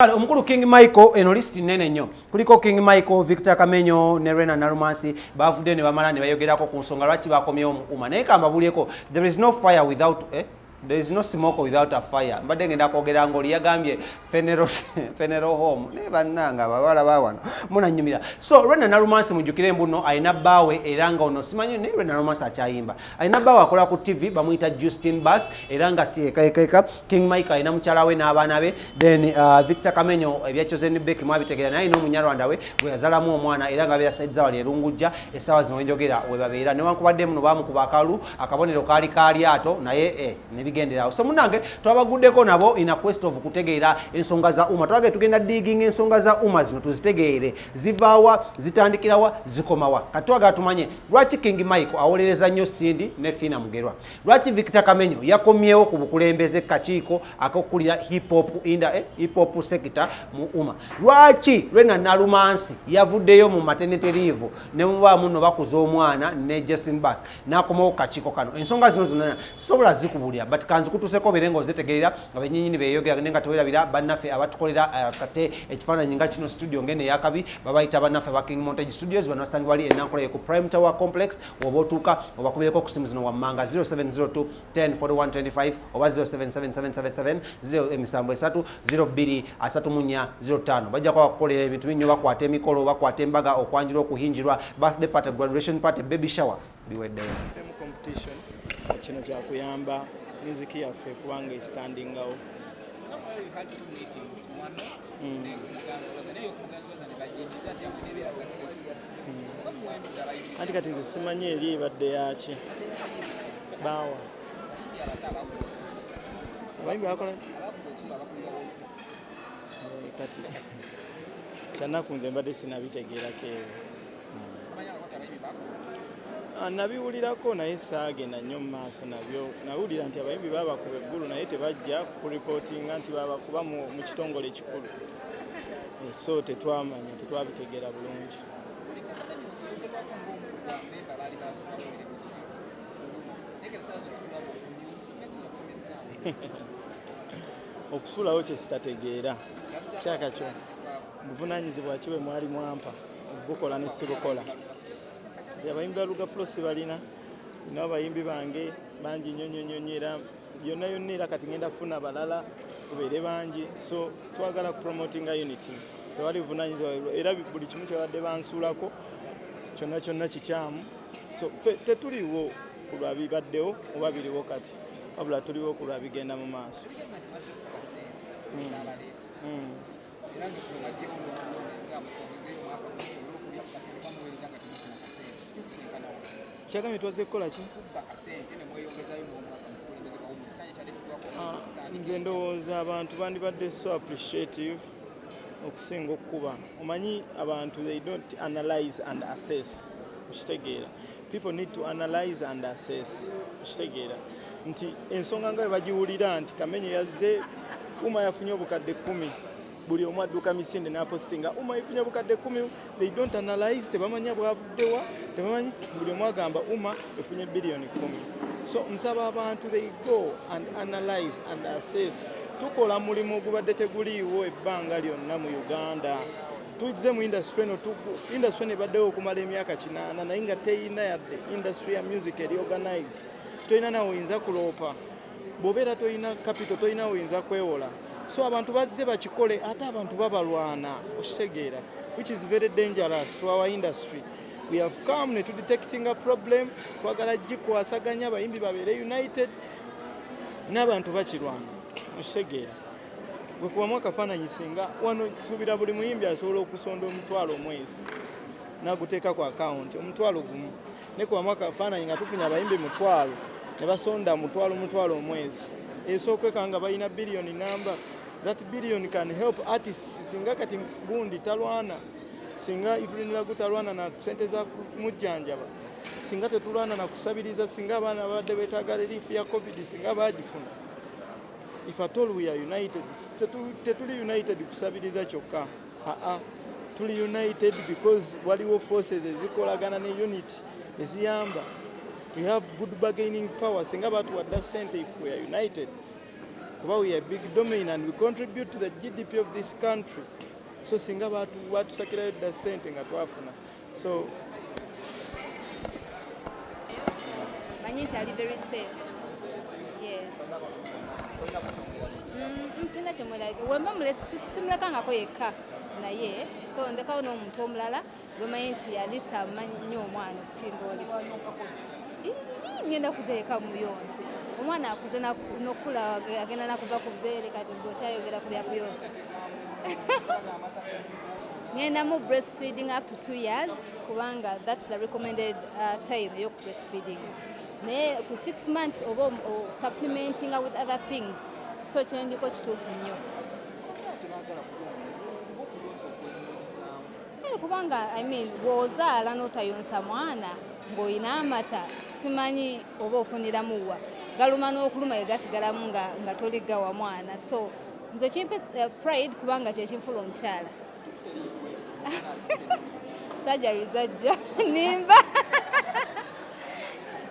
Omukulu King Micheal eno list nene nnyo. Kuliko King Micheal, Victor Kamenyo ne Renah Nalumasi bavudde ne bamala ne bayogerako ku nsonga lwaki bakomyewo mu Uma. Naye kambabulyeko, there is no fire without there is no smoke without a fire. Mbadde ngenda kwogera ng'oli yagambye funeral home. Ne bannanga abawala baawano munannyumira. So Renah Nalumasi mujjukire mbuno alina bbaawe era nga ono simanyi ne Renah Nalumasi akyayimba. Alina bbaawe akola ku TV bamuyita Justine Bass era nga si eka. King Micheal alina mukyala we n'abaana be. Then Victor Kamenyo ebya Chosen Beck mwabitegeera naye n'omunyarwanda we bwe yazalamu omwana era nga abeera Said wali erungujja essaawa zino wenjogera we babeera. Newankubadde muno baamukuba akalu akabonero kaali kalyato naye bigenderawo. So munange twabaguddeko nabo in a quest of kutegeera ensonga za Uma. Twage tugenda digging ensonga za Uma zino tuzitegeere. Zivaawa, zitandikirawa, zikomawa. Katwaga tumanye lwaki King Micheal awolereza nnyo Cindy ne Fina Mugerwa. Lwaki Victor Kamenyo yakomyewo ku bukulembeze kakiiko akokulira hip hop sector mu Uma. Lwaki Renah Nalumasi yavuddeyo mu maternity leave ne muba muno bakuza omwana ne Justine Bass n'akomawo kakiiko kano. Ensonga zino zonna sobola zikubulya but kanzi kutuseko birengo zetegeera abenyinyini beyogera nenga towerabira bannaffe abatukolera kate ekifaananyi nga kino studio ngene yakabi babayita bannaffe ba King Montage Studios banasangi bali enankola ku Prime Tower Complex obotuka obakubireko ku simu zino wammanga 0702 10 4125 oba 077777 0 02 3 bajja kwa kukolera ebintu binyo bakwata emikolo bakwata embaga okwanjira okuhinjirwa birthday party graduation party baby shower biweddeyo competition kino kyakuyamba music yaffe kubanga standing out. Ati kati nze simanyi eri ebadde yaki baawa abayimbi bakola kati kyanaku nze mbadde sinabitegeerako nabiwulirako naye saagenda nnyo mu maaso nabyo. Nawulira nti abayimbi babakuba eggulu naye tebajja kuripootinga nti babakuba mu kitongole ekikulu. So tetwamanya, tetwabitegeera bulungi. Okusuulawo kye sitategeera kyaka kyo buvunaanyizibwa ki bwe mwali mwampa obukola ne sibukola. Abayimbi ba Lugafulo si balina n'abayimbi bange bangi nnyo era byonna era kati ngenda funa balala tubeere bangi. So twagala promotinga unity, tewali buvunaanyizibwa era buli kimu kyabadde bansuulako kyonna kikyamu. So tetuliwo ku lwa bibaddewo oba biriwo kati wabula tuliwo ku lwa bigenda mu maaso. Kyagambye twaze kukola ki? Nze ndowooza abantu bandibadde so appreciative okusinga okukuba. Omanyi abantu they don't analyze and assess. Okitegeera. People need to analyze and assess. Okitegeera. Nti ensonga nga bagiwulira nti Kamenyo yazze Uma yafunye obukadde 10. Buli omu adduka misinde n'apostinga Uma yafunye obukadde 10. They don't analyze, tebamanya bwavuddewa, tebamanyi buli omu agamba Uma yafunye billion 10. So nsaba abantu they go and analyze and assess. Tukola mulimu ogubadde teguliiwo ebbanga lyonna mu Uganda. Tujje mu industry ebaddewo okumala emyaka 8 naye nga teyina yadde industry ya music eri organized. Toyina nawe oyinza kuloopa. Bw'obeera toyina capital toyina oyinza kwewola. So abantu bazze bakikole ate abantu babalwana okitegeera, which is very dangerous to our industry. We have come to detecting a problem, twagala gikwasaganya abayimbi babeere united n'abantu bakirwana okitegeera. Gwe kubamu akafaananyi singa wano suubira buli muyimbi asobola okusonda omutwalo omwezi n'aguteeka ku account omutwalo gumu, ne kubamu akafaananyi nga tufunye abayimbi mutwalo ne basonda mutwalo omwezi. Esookweka nga balina billion number. That billion can help artists. Singa kati gundi talwana, singa ifulina gutalwana na sente za mujjanjaba, singa tetulwana na kusabiriza, singa abaana abadde beetaaga relief ya COVID singa bagifuna. If at all we are united, tetuli united kusabiriza kyokka. Tuli united because waliwo forces ezikolagana ne unity eziyamba. We have good bargaining power. Singa batu wadda sente if we are united. kuba we are a big domain and we contribute to the GDP of this country. So singa batusakirayo dda ssente nga twafuna. So manyi nti ali very safe. Yes. Nsina kyemulage wemba simulekangako yekka naye so ndekawo n'omuntu omulala gwemanyi nti at least amanyi nnyo omwana okusinga oli. Ngenda kuteeka muyonse omwana akuze n'okula agenda nakuva ku bbeere kati bw'okyayogera ku bya kuyonsa. Ngenda mu breastfeeding up to 2 years kubanga that's the recommended time ey'oku breastfeeding. Naye ku 6 months oba supplementing with other things so kyendiko kituufu nnyo. Kubanga I mean bw'ozaala n'otayonsa mwana ng'olina amata simanyi oba ofuniramuwa galuma n'okuluma egasigalamu nga toligawa mwana. So nze kimpe pride kubanga kyekinfula omukyala. Surgery zajja nimba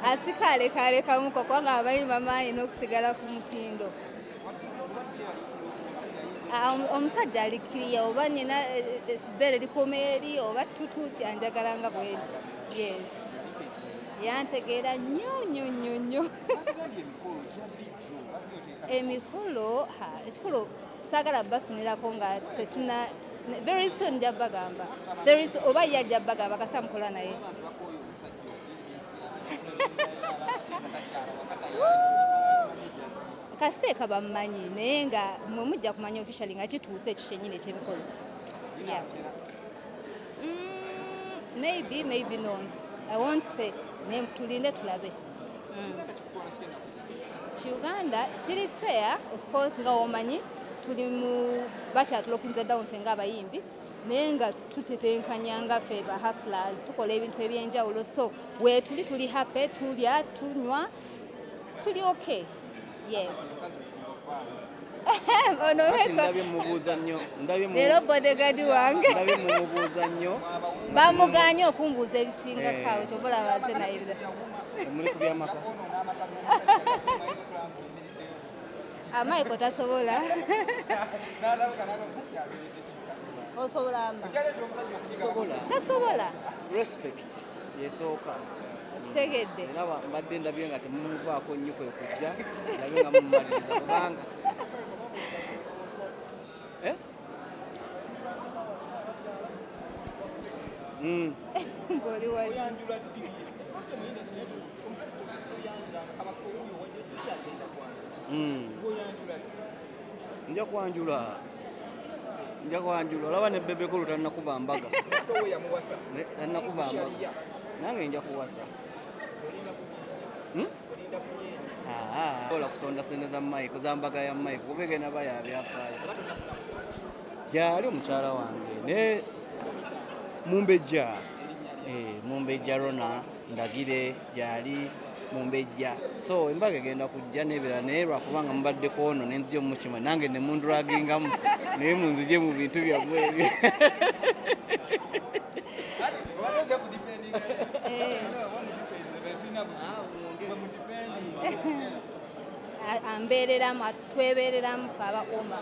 asikalekamu kubanga abayi mamaanyi n'okusigala ku mutindo. Omusajja alikiriya oba nina bbeere likoma eri oba tutu kyanjagala nga bwenti. Yes. Yantegeera nnyo. Emikolo saagala basunirako nga tetuna very soon nja bagamba. Oba yajja bagamba kasita mukola naye. Kasiteeka bamumanyi naye nga mwe mujja kumanya officially nga kituuse ekyo kyennyini eky'emikolo. Maybe not. I won't say. Tulinde tulabe. Uganda kiri fair of course nga omanyi tuli mu bakyatulokinze down ffe ng'abayimbi naye nga tutetenkanya nga ffe ba hustlers tukola ebintu ebyenjawulo so we tuli happy tulya tunywa tuli okay. Yes. Leero bodyguard wange bamuganye okumbuuza ebisinga kaawe kyova olaba ze naye Michael tasobola. Osobola amba. Tasobola. Respect. Yesooka. Kitegedde. Era mbadde ndabye nga temumuvaako nnyo kwe kujja ndabye nga mumumaliriza kubanga Boli wali. Nja kwanjula olaba ne bebekulu tannakuba mbaga nange nja kuwasa ola kusonda sente za Micheal zambaga ya Micheal kubege nabaya byafaayo gyali omukyala wange ne mumbejja Renah ndagire gyali mumbejja so embaga egenda kujja nebera naye lwakubanga mubaddeko ono nenzija omukima nange ne mundulagingamu naye munzije mu bintu byammwe ebyo ambeereramu twebeereramu abakumba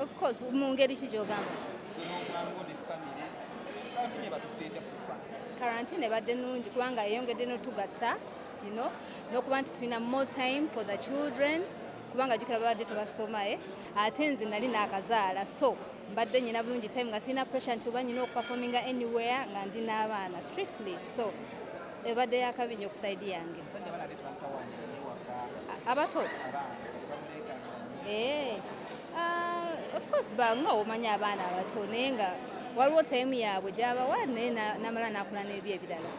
of course mu ngeri ki gy'ogamba quarantine ebadde nnungi kubanga eyongedde n'otugatta n'okuba nti tulina more time for the children kubanga jjukira babadde tebasoma ate nze nali n'akazaala so mbadde nyina bulungi time nga sirina pressure nti oba nyina okuperforminga anywhere nga ndi n'abaana strictly so ebadde yakabi nnyo ku side yange abato of course banga omanya abaana abato naye nga waliwo time yaabwe gy'abawa naye namala nakula n'ebyo ebirala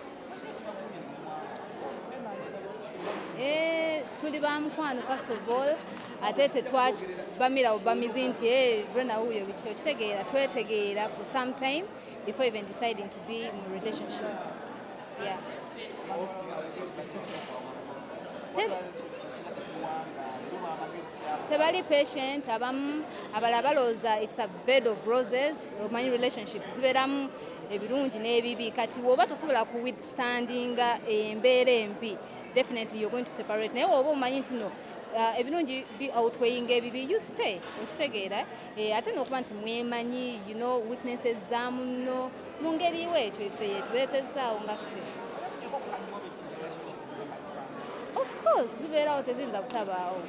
tuli bamukwano first of all ate tetwakibamira bubamizi nti Renah wuuyo biki okitegeera twetegeera for some time before even deciding to be in a relationship. Yeah. Tebali patient abamu abala balooza it's a bed of roses omanyi relationships zibeeramu ebirungi n'ebibi kati woba tosobola ku withstandinga embeera embi definitely you're going to separate naye woba omanyi nti no ebirungi bi outweighing ebibi you stay okitegeera ate n'okuba nti mwemanyi you know weaknesses za muno mu ngeri weekyo ffe yetubeezezaawo nga ffe of course zibeerawo teziyinza butabaawo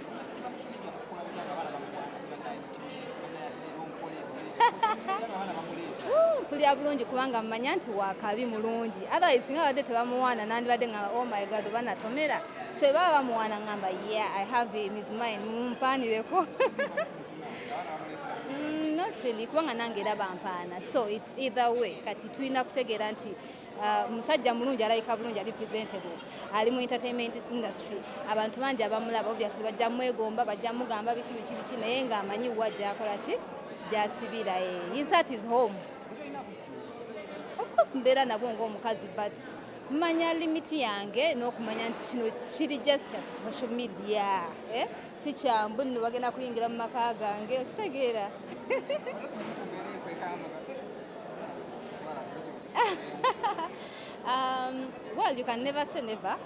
mpulira bulungi kubanga mmanya nti wakabi mulungi otherwise singa badde tebamuwaana nandibadde nga oh my god oba natomera so baba bamuwaana ngamba yeah I have him is mine mumpaanireko not really kubanga nange era bampaana so it's either way kati tulina kutegeera nti musajja mulungi alayika bulungi ali presentable ali mu entertainment industry abantu bangi abamulaba obviously bajja mwegomba bajja mugamba biki naye ng'amanyi wajja akola ki gyasibira his heart is home of course mbeera nabo ng'omukazi but mmanya limiti yange n'okumanya nti kino kiri just kya social media si kyambu nno bagenda kuyingira mu maka gange okitegeera well you can never say never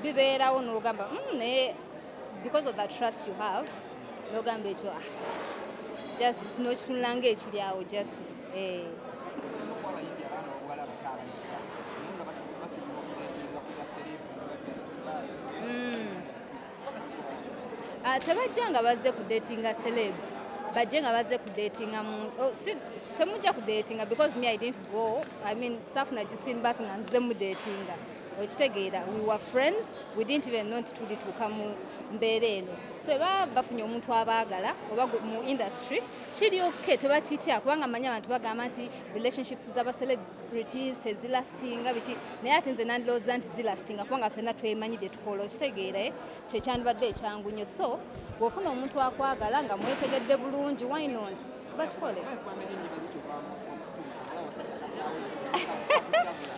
bibeerawo n'ogamba naye because of the trust you have n'ogamba ekyo just n'okitunula ng'ekiri awo just tebajja nga bazze ku datinga celeb bajje nga bazze ku datinga temujja ku datinga because me I didn't go I mean safuna Justine basi nga nze mu datinga okitegeera we were friends we didn't even know nti tulituuka mu mbeera eno so eba bafunye omuntu abaagala oba mu industry kiri okay tebakitya kubanga manya abantu bagamba nti relationships z'aba celebrities tezilastinga biki naye ate nze nandilowooza nti zilastinga kubanga ffenna twemanyi bye tukola okitegeera kyekyandibadde ekyangu nnyo so bw'ofuna omuntu akwagala nga mwetegedde bulungi why not bakikole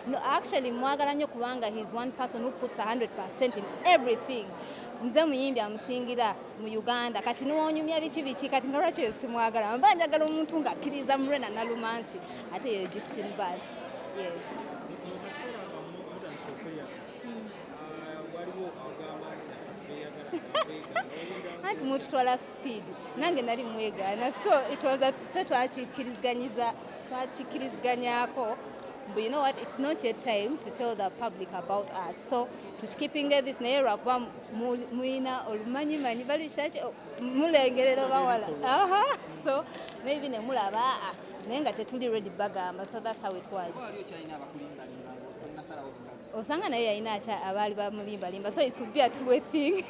no actually mwagala nnyo kubanga he's one person who puts 100% in everything nze muyimbi amusingira mu Uganda kati niwonyumya biki kati nga lwaki simwagala mba njagala omuntu nga akkiriza mu Renah Nalumasi ate yo Justine Bass yes anti mututwala speed nange nali mwegaana so it was ffe twakikiriziganyako but you know what it's not yet time to tell the public about us so tukipinge this naye lwakuba muyina olumanyimanyi bali kiki mulengerera bawala so maybe nemulaba naye nga tetuli ready bagamba so that's how it was osanga naye yalina abaali bamulimbalimba so it could be a two-way thing